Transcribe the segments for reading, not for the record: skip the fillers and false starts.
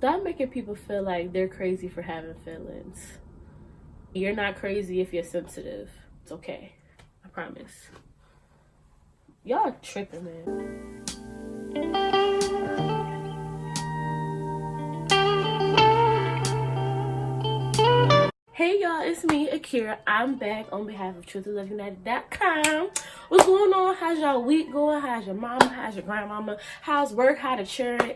Stop making people feel like they're crazy for having feelings. You're not crazy if you're sensitive. It's okay. I promise. Y'all tripping, man. Hey y'all, it's me, Akira. I'm back on behalf of TruthOfLoveUnited.com. What's going on? How's y'all week going? How's your mama? How's your grandmama? How's work? How the children?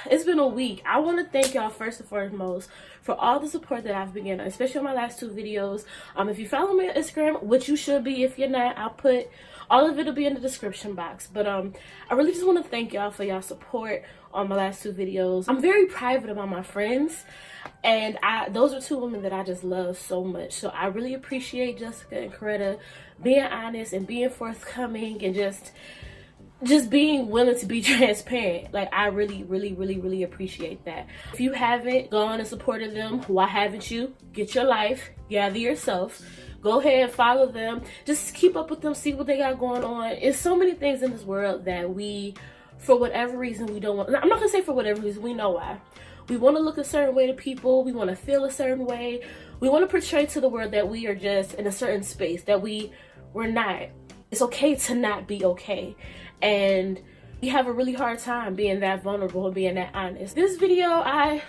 It's been a week. I want to thank y'all first and foremost for all the support that I've been getting, especially on my last 2 videos. If you follow me on Instagram, which you should be, if you're not, I'll put all of it will be in the description box. But I really just want to thank y'all for y'all support on my last 2 videos. I'm very private about my friends, and those are 2 women that I just love so much. So I really appreciate Jessica and Coretta being honest and being forthcoming and just being willing to be transparent. Like, I really appreciate that. If you haven't gone and supported them, why haven't you? Get your life, gather yourself, go ahead and follow them. Just keep up with them, see what they got going on. It's so many things in this world that we, for whatever reason, we don't want. I'm not gonna say for whatever reason, we know why. We want to look a certain way to people. We want to feel a certain way. We want to portray to the world that we are just in a certain space, that we're not. It's okay to not be okay. And we have a really hard time being that vulnerable and being that honest. This video, I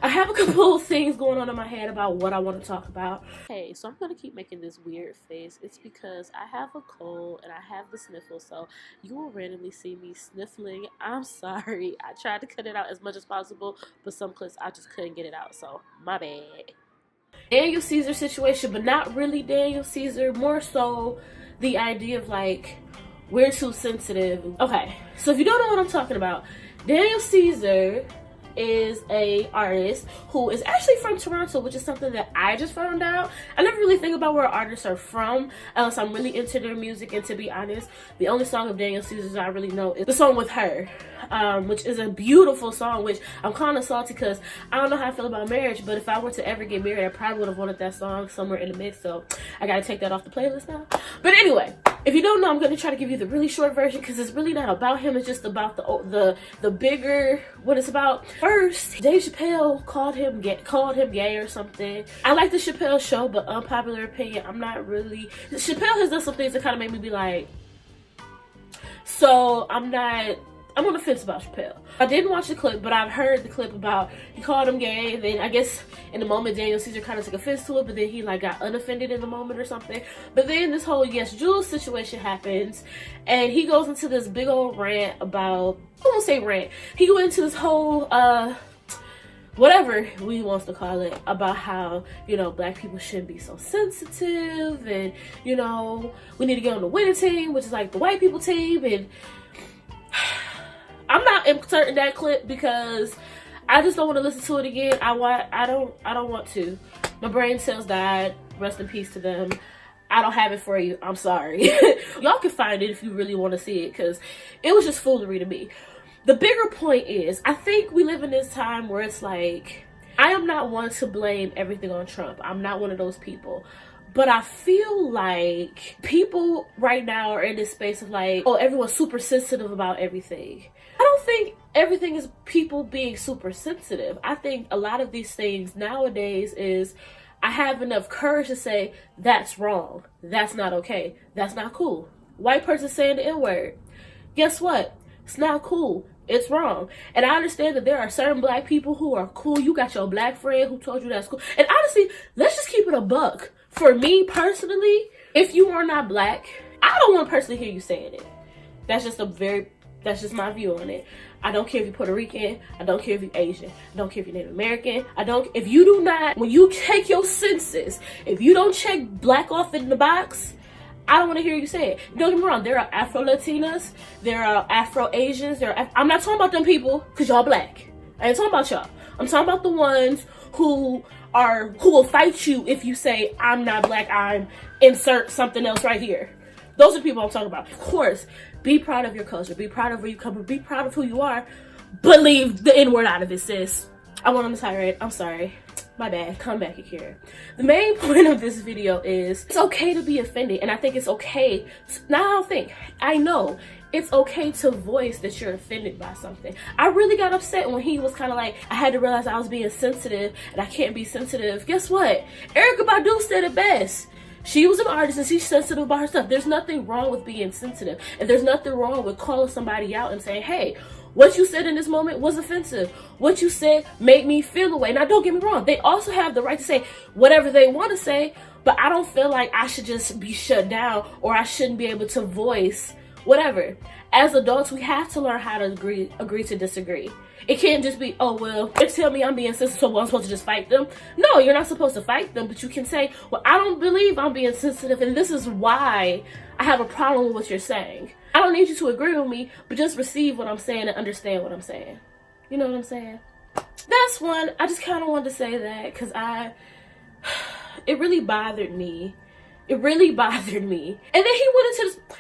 have a couple of things going on in my head about what I want to talk about. Hey, so I'm going to keep making this weird face. It's because I have a cold and I have the sniffle, so you will randomly see me sniffling. I'm sorry. I tried to cut it out as much as possible, but some clips I just couldn't get it out, so my bad. Daniel Ceasar situation, but not really Daniel Ceasar, more so the idea of like, we're too sensitive. Okay, so if you don't know what I'm talking about, Daniel Ceasar is a artist who is actually from Toronto, which is something that I just found out. I never really think about where artists are from unless I'm really into their music, and to be honest, the only song of Daniel Ceasar's I really know is the song With Her, which is a beautiful song, which I'm kind of salty because I don't know how I feel about marriage, but if I were to ever get married, I probably would have wanted that song somewhere in the mix, so I gotta take that off the playlist now. But anyway, if you don't know, I'm going to try to give you the really short version because it's really not about him. It's just about the bigger, what it's about. First, Dave Chappelle called him gay or something. I like the Chappelle show, but unpopular opinion, I'm not really. Chappelle has done some things that kind of made me be like, so I'm on the fence about Chappelle. I didn't watch the clip, but I've heard the clip about he called him gay, and then I guess in the moment Daniel Ceasar kind of took offense to it, but then he like got unoffended in the moment or something. But then this whole Yes Jules situation happens, and he goes into this big old rant about, I won't say rant, he went into this whole whatever he wants to call it, about how, you know, black people shouldn't be so sensitive, and, you know, we need to get on the winning team, which is like the white people team. And I'm not inserting that clip because I just don't want to listen to it again. I don't want to. My brain cells died. Rest in peace to them. I don't have it for you. I'm sorry. Y'all can find it if you really want to see it, because it was just foolery to me. The bigger point is, I think we live in this time where it's like, I am not one to blame everything on Trump. I'm not one of those people. But I feel like people right now are in this space of like, oh, everyone's super sensitive about everything. I don't think everything is people being super sensitive. I think a lot of these things nowadays is, I have enough courage to say, that's wrong. That's not okay. That's not cool. White person saying the N-word. Guess what? It's not cool. It's wrong. And I understand that there are certain black people who are cool. You got your black friend who told you that's cool. And honestly, let's just keep it a buck. For me personally, if you are not black, I don't want to personally hear you saying it. That's just my view on it. I don't care if you're Puerto Rican. I don't care if you're Asian. I don't care if you're Native American. if you do not, when you take your census, if you don't check black off in the box, I don't want to hear you say it. Don't get me wrong, there are Afro-Latinas, there are Afro-Asians, I'm not talking about them people because y'all black. I ain't talking about y'all. I'm talking about the ones who will fight you if you say, I'm not black, I'm insert something else right here. Those are the people I'm talking about. Of course, be proud of your culture, be proud of where you come from, be proud of who you are, but leave the N-word out of it, sis. I went on the tirade, I'm sorry. My bad, come back here. The main point of this video is it's okay to be offended, and I think it's okay. I know it's okay to voice that you're offended by something. I really got upset when he was kind of like, I had to realize I was being sensitive and I can't be sensitive. Guess what? Erykah Badu said it best. She was an artist and she's sensitive about her stuff. There's nothing wrong with being sensitive, and there's nothing wrong with calling somebody out and saying, hey, what you said in this moment was offensive. What you said made me feel away. Now, don't get me wrong. They also have the right to say whatever they want to say, but I don't feel like I should just be shut down or I shouldn't be able to voice whatever. As adults, we have to learn how to agree to disagree. It can't just be, oh, well, they tell me I'm being sensitive, so I'm supposed to just fight them. No, you're not supposed to fight them, but you can say, well, I don't believe I'm being sensitive, and this is why I have a problem with what you're saying. I don't need you to agree with me, but just receive what I'm saying and understand what I'm saying. You know what I'm saying? That's one. I just kind of wanted to say that because it really bothered me. It really bothered me. And then he went into this.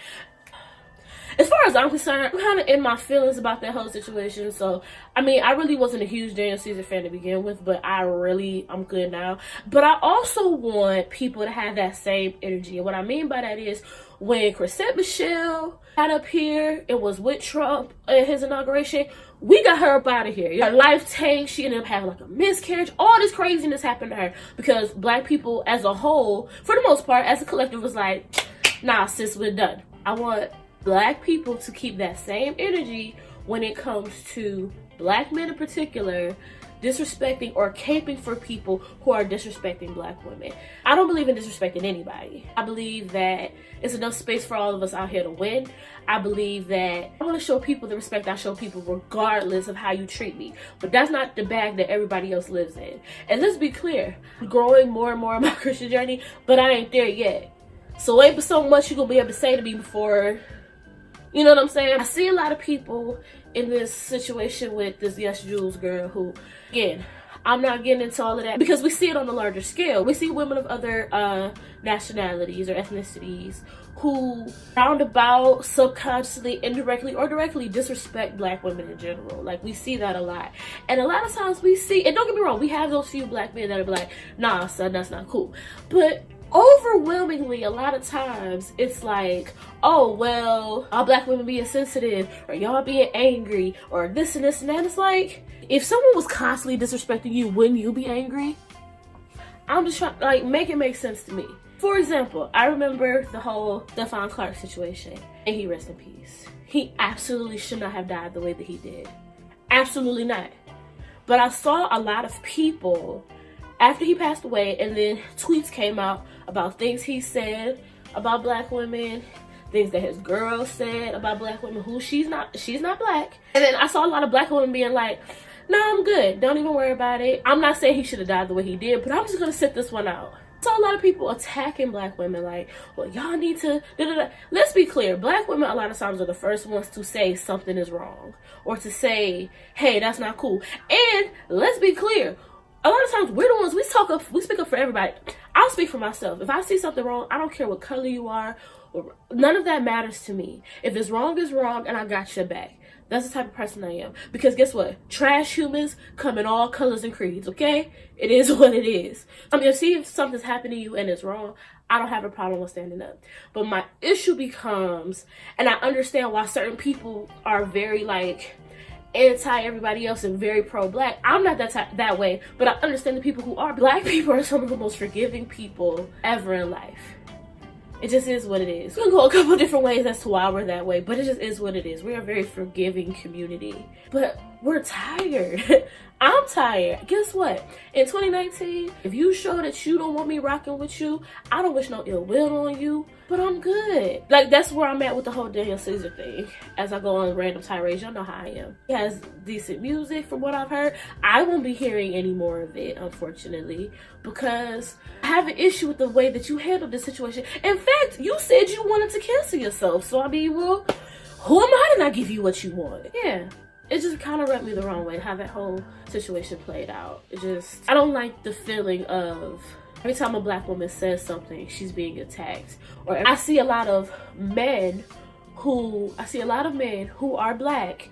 As far as I'm concerned, I'm kind of in my feelings about that whole situation. So, I mean, I really wasn't a huge Daniel Ceasar fan to begin with, but I'm good now. But I also want people to have that same energy. And what I mean by that is when Chrisette Michele got up here, it was with Trump at his inauguration, we got her up out of here. Her life tanked. She ended up having like a miscarriage. All this craziness happened to her because Black people as a whole, for the most part, as a collective, was like, nah, sis, we're done. I want Black people to keep that same energy when it comes to Black men in particular disrespecting or caping for people who are disrespecting Black women. I don't believe in disrespecting anybody. I believe that it's enough space for all of us out here to win. I believe that I want to show people the respect I show people regardless of how you treat me. But that's not the bag that everybody else lives in. And let's be clear, I'm growing more and more in my Christian journey, but I ain't there yet. So ain't so much you're going to be able to say to me before, you know what I'm saying? I see a lot of people in this situation with this Yes Jules girl who, again, I'm not getting into all of that because we see it on a larger scale. We see women of other nationalities or ethnicities who roundabout, subconsciously, indirectly, or directly disrespect Black women in general. Like, we see that a lot. And a lot of times we see, and don't get me wrong, we have those few Black men that are like, nah, son, that's not cool. But overwhelmingly, a lot of times it's like, oh, well, all Black women being sensitive, or y'all being angry, or this and this and that. It's like, if someone was constantly disrespecting you, wouldn't you be angry? I'm just trying, like, make it make sense to me. For example, I remember the whole Stephon Clark situation, and he rest in peace. He absolutely should not have died the way that he did. Absolutely not. But I saw a lot of people after he passed away, and then tweets came out about things he said about Black women, things that his girl said about Black women, who she's not Black. And then I saw a lot of Black women being like, no, I'm good, don't even worry about it. I'm not saying he should have died the way he did, but I'm just gonna sit this one out. I saw a lot of people attacking Black women like, well, y'all need to da-da-da. Let's be clear, Black women a lot of times are the first ones to say something is wrong, or to say, hey, that's not cool. And let's be clear, a lot of times we're the ones, we speak up for everybody. I'll speak for myself. If I see something wrong, I don't care what color you are, or none of that matters to me. If it's wrong, and I got your back. That's the type of person I am. Because guess what? Trash humans come in all colors and creeds, okay? It is what it is. I mean, if something's happening to you and it's wrong, I don't have a problem with standing up. But my issue becomes, and I understand why certain people are very like anti everybody else and very pro-Black. I'm not that way, but I understand the people who are. Black people are some of the most forgiving people ever in life. It just is what it is. We can go a couple different ways as to why we're that way, but it just is what it is. We're a very forgiving community, but we're tired. I'm tired. Guess what? In 2019, if you show that you don't want me rocking with you, I don't wish no ill will on you, but I'm good. Like, that's where I'm at with the whole Daniel Ceasar thing. As I go on random tirades, y'all know how I am. He has decent music from what I've heard. I won't be hearing any more of it, unfortunately, because I have an issue with the way that you handled this situation. In fact, you said you wanted to cancel yourself. So, I mean, well, who am I to not give you what you want? Yeah. It just kind of rubbed me the wrong way, how that whole situation played out. I don't like the feeling of every time a Black woman says something, she's being attacked. Or I see a lot of men who are Black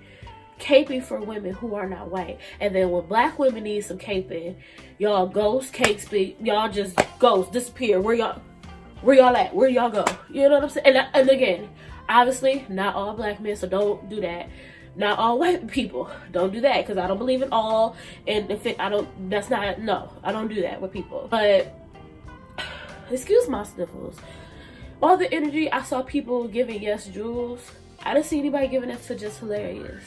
caping for women who are not white. And then when black women need some caping, y'all ghost, cake speak, y'all just ghost, disappear. Where y'all at? Where y'all go? You know what I'm saying? And again, obviously, not all black men, so don't do that. Not all white people, don't do that, because I don't believe in all. And if it, I don't do that with people. But excuse my sniffles. All the energy I saw people giving Yes Jules, I didn't see anybody giving that to Just Hilarious.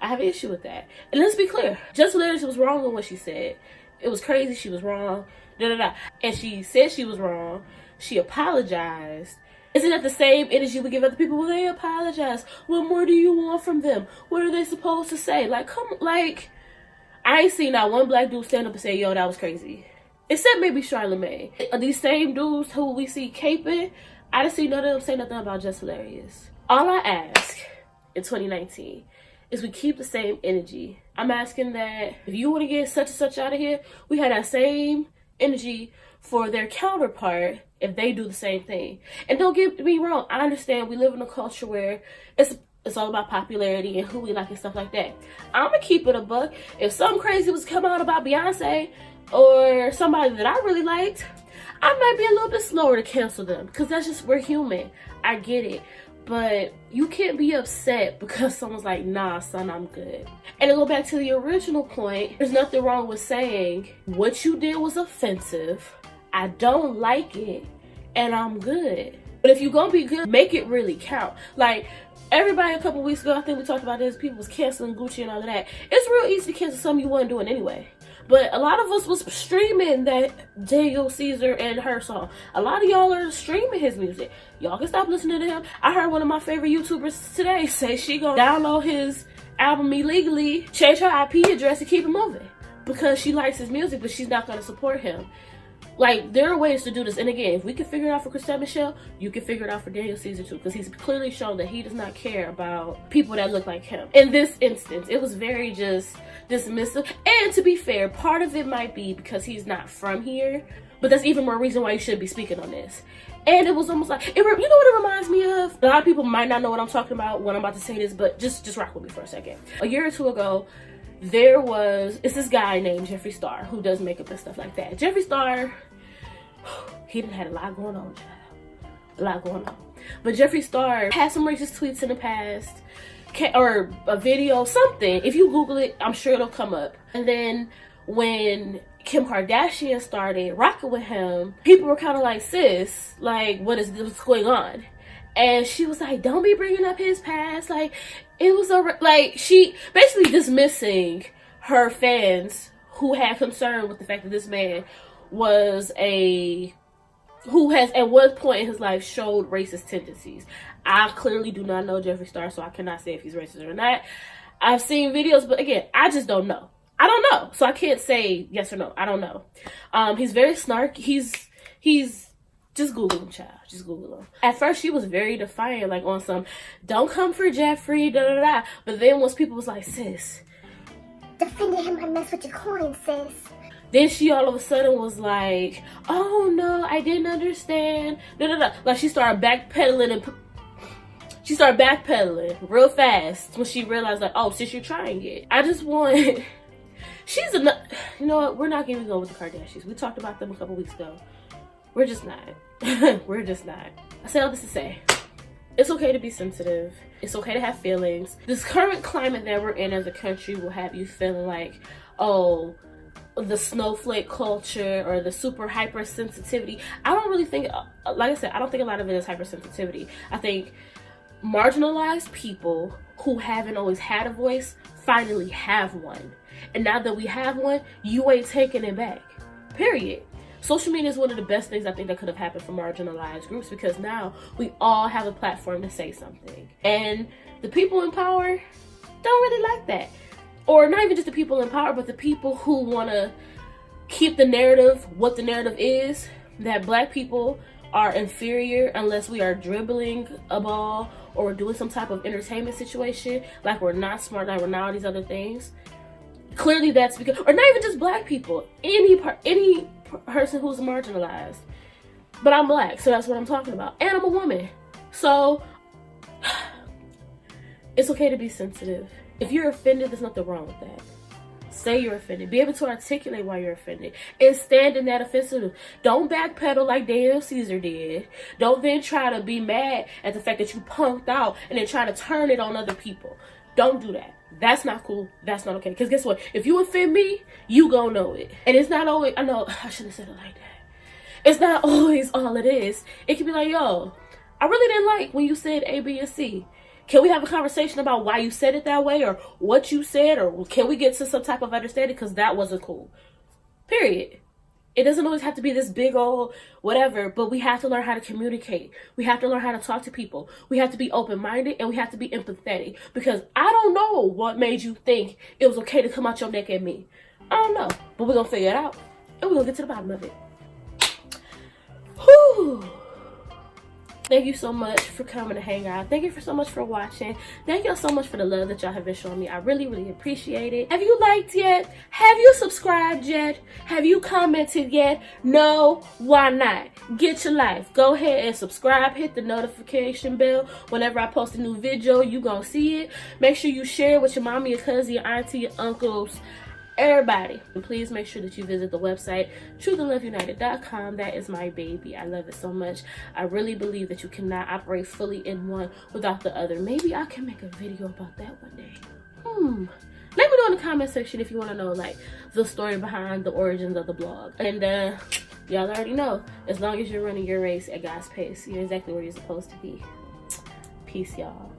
I have an issue with that. And let's be clear, Just Hilarious was wrong in what she said. It was crazy, she was wrong, And she said she was wrong. She apologized. Isn't that the same energy we give other people when they apologize? What more do you want from them? What are they supposed to say? Like, I ain't seen not one black dude stand up and say, yo, that was crazy. Except maybe Charlamagne. These same dudes who we see caping, I didn't see none of them say nothing about Just Hilarious. All I ask in 2019 is we keep the same energy. I'm asking that if you want to get such and such out of here, we have that same energy for their counterpart if they do the same thing. And don't get me wrong, I understand we live in a culture where it's all about popularity and who we like and stuff like that. I'm gonna keep it a buck. If something crazy was coming out about Beyonce or somebody that I really liked, I might be a little bit slower to cancel them, because that's just, we're human. I get it. But you can't be upset because someone's like, nah, son, I'm good. And to go back to the original point, there's nothing wrong with saying what you did was offensive, I don't like it, and I'm good. But if you're gonna be good, make it really count. Like, everybody a couple weeks ago, I think we talked about this, people was canceling Gucci and all of that. It's real easy to cancel something you wasn't doing anyway. But a lot of us was streaming that Daniel Ceasar and her song. A lot of y'all are streaming his music. Y'all can stop listening to him. I heard one of my favorite YouTubers today say she gonna download his album illegally, change her IP address, and keep it moving. Because she likes his music, but she's not gonna support him. Like, there are ways to do this. And again, if we can figure it out for Christelle Michele, you can figure it out for Daniel Ceasar too. Because he's clearly shown that he does not care about people that look like him. In this instance, it was very just dismissive. And to be fair, part of it might be because he's not from here. But that's even more reason why you should be speaking on this. And it was almost like, you know what it reminds me of? A lot of people might not know what I'm talking about when I'm about to say this, but just rock with me for a second. A year or two ago, it's this guy named Jeffree Star who does makeup and stuff like that. Jeffree Star, he done had a lot going on, child. A lot going on. But Jeffree Star had some racist tweets in the past, or a video, something. If you Google it, I'm sure it'll come up. And then when Kim Kardashian started rocking with him, people were kind of like, sis, like, what's going on? And she was like, don't be bringing up his past. Like, it was she basically dismissing her fans who had concern with the fact that this man who has at one point in his life showed racist tendencies. I clearly do not know Jeffree Star, so I cannot say if he's racist or not. I've seen videos, but again, I just don't know. I don't know, so I can't say yes or no. I don't know. He's very snarky. He's just Google him, child. Just Google him. At first, she was very defiant, like on some, don't come for Jeffree, da da da. But then once people was like, sis, defending him, I mess with your coin, sis. Then she all of a sudden was like, oh no, I didn't understand, da da da. Like she started backpedaling real fast when she realized, like, oh, sis, you're trying it. I just want, you know what? We're not even going with the Kardashians. We talked about them a couple weeks ago. We're just not. We're just not. I say all this to say, it's okay to be sensitive. It's okay to have feelings. This current climate that we're in as a country will have you feeling like, oh, the snowflake culture or the super hypersensitivity. I don't really think, like I said, I don't think a lot of it is hypersensitivity. I think marginalized people who haven't always had a voice finally have one. And now that we have one, you ain't taking it back. Period. Social media is one of the best things I think that could have happened for marginalized groups, because now we all have a platform to say something. And the people in power don't really like that. Or not even just the people in power, but the people who want to keep the narrative, what the narrative is, that black people are inferior unless we are dribbling a ball or doing some type of entertainment situation, like we're not smart, like we're not all these other things. Clearly that's because, or not even just black people, any person who's marginalized. But I'm black, so that's what I'm talking about. And I'm a woman. So It's okay to be sensitive. If you're offended, there's nothing wrong with that. Say you're offended. Be able to articulate why you're offended. And stand in that offensive. Don't backpedal like Daniel Ceasar did. Don't then try to be mad at the fact that you punked out and then try to turn it on other people. Don't do that. That's not cool. That's not okay. Because guess what? If you offend me, you gonna know it. And it's not always, I know, I shouldn't have said it like that. It's not always all it is. It can be like, yo, I really didn't like when you said A, B, and C. Can we have a conversation about why you said it that way or what you said, or can we get to some type of understanding because that wasn't cool? Period. It doesn't always have to be this big old whatever, but we have to learn how to communicate. We have to learn how to talk to people. We have to be open-minded and we have to be empathetic, because I don't know what made you think it was okay to come out your neck at me. I don't know, but we're going to figure it out and we're going to get to the bottom of it. Whew. Thank you so much for coming to hang out. Thank you so much for watching. Thank y'all so much for the love that y'all have been showing me. I really, really appreciate it. Have you liked yet? Have you subscribed yet? Have you commented yet? No? Why not? Get your life. Go ahead and subscribe. Hit the notification bell. Whenever I post a new video, you gonna see it. Make sure you share it with your mommy, your cousin, your auntie, your uncles, everybody. And please make sure that you visit the website truthandloveunited.com. That is my baby. I love it so much. I really believe that you cannot operate fully in one without the other. Maybe I can make a video about that one day. Let me know in the comment section if you want to know like the story behind the origins of the blog. And y'all already know, as long as you're running your race at God's pace, you're exactly where you're supposed to be. Peace, y'all.